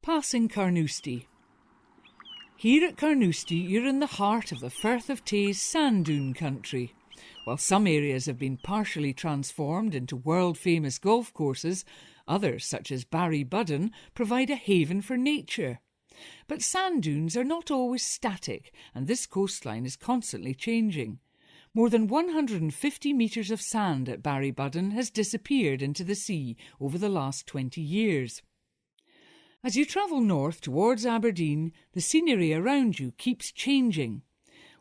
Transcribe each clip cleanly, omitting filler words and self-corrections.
Passing Carnoustie. Here at Carnoustie you're in the heart of the Firth of Tay's sand dune country. While some areas have been partially transformed into world-famous golf courses, others, such as Barry-Budden, provide a haven for nature. But sand dunes are not always static, and this coastline is constantly changing. More than 150 metres of sand at Barry-Budden has disappeared into the sea over the last 20 years. As you travel north towards Aberdeen, the scenery around you keeps changing.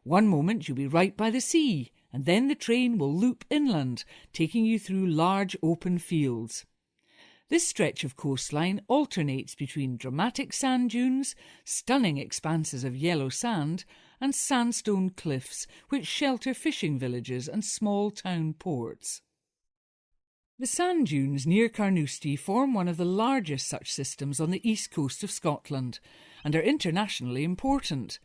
One moment you'll be right by the sea, and then the train will loop inland, taking you through large open fields. This stretch of coastline alternates between dramatic sand dunes, stunning expanses of yellow sand, and sandstone cliffs which shelter fishing villages and small town ports. The sand dunes near Carnoustie form one of the largest such systems on the east coast of Scotland and are internationally important.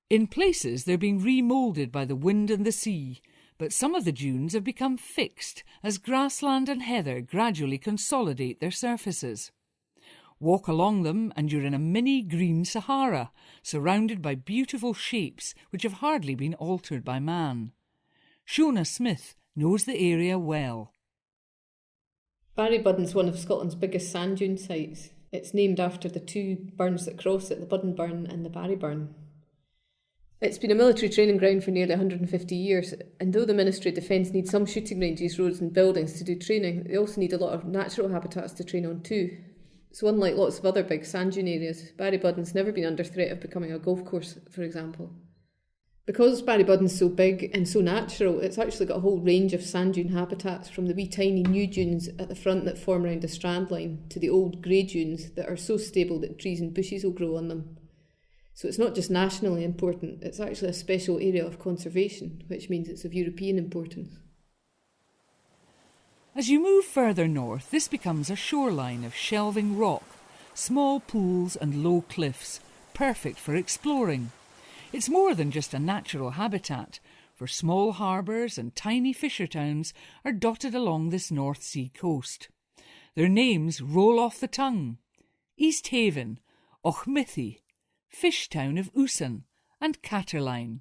In places they're being remoulded by the wind and the sea, but some of the dunes have become fixed as grassland and heather gradually consolidate their surfaces. Walk along them and you're in a mini green Sahara, surrounded by beautiful shapes which have hardly been altered by man. Shona Smith knows the area well. Barry-Budden's one of Scotland's biggest sand dune sites. It's named after the two burns that cross it, the Budden Burn and the Barry Burn. It's been a military training ground for nearly 150 years, and though the Ministry of Defence needs some shooting ranges, roads and buildings to do training, they also need a lot of natural habitats to train on too. So unlike lots of other big sand dune areas, Barry-Budden's never been under threat of becoming a golf course, for example. Because Barry-Budden's so big and so natural, it's actually got a whole range of sand dune habitats, from the wee tiny new dunes at the front that form around a strand line to the old grey dunes that are so stable that trees and bushes will grow on them. So it's not just nationally important, it's actually a special area of conservation, which means it's of European importance. As you move further north, this becomes a shoreline of shelving rock, small pools and low cliffs, perfect for exploring. It's more than just a natural habitat, for small harbours and tiny fisher towns are dotted along this North Sea coast. Their names roll off the tongue: East Haven, Auchmithi, Fishtown of Usan and Catterline.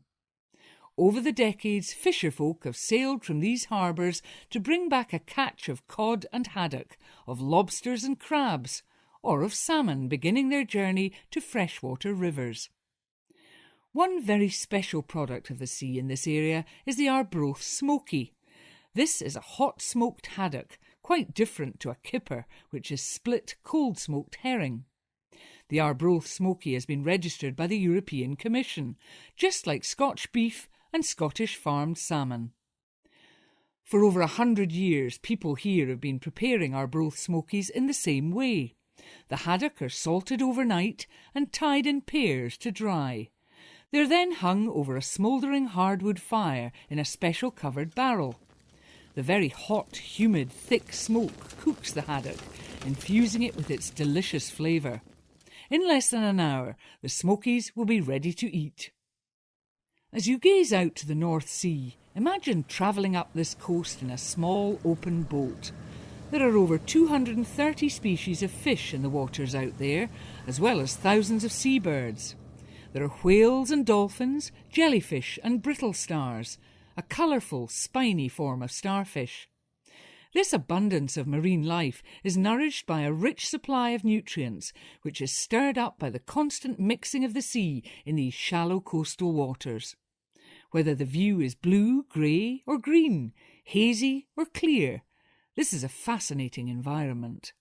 Over the decades, fisherfolk have sailed from these harbours to bring back a catch of cod and haddock, of lobsters and crabs, or of salmon beginning their journey to freshwater rivers. One very special product of the sea in this area is the Arbroath smoky. This is a hot smoked haddock, quite different to a kipper, which is split cold smoked herring. The Arbroath smoky has been registered by the European Commission, just like Scotch beef and Scottish farmed salmon. For over 100 years, people here have been preparing Arbroath smokies in the same way. The haddock are salted overnight and tied in pairs to dry. They're then hung over a smouldering hardwood fire in a special covered barrel. The very hot, humid, thick smoke cooks the haddock, infusing it with its delicious flavour. In less than an hour, the smokies will be ready to eat. As you gaze out to the North Sea, imagine travelling up this coast in a small open boat. There are over 230 species of fish in the waters out there, as well as thousands of seabirds. There are whales and dolphins, jellyfish and brittle stars, a colourful, spiny form of starfish. This abundance of marine life is nourished by a rich supply of nutrients, which is stirred up by the constant mixing of the sea in these shallow coastal waters. Whether the view is blue, grey or green, hazy or clear, this is a fascinating environment.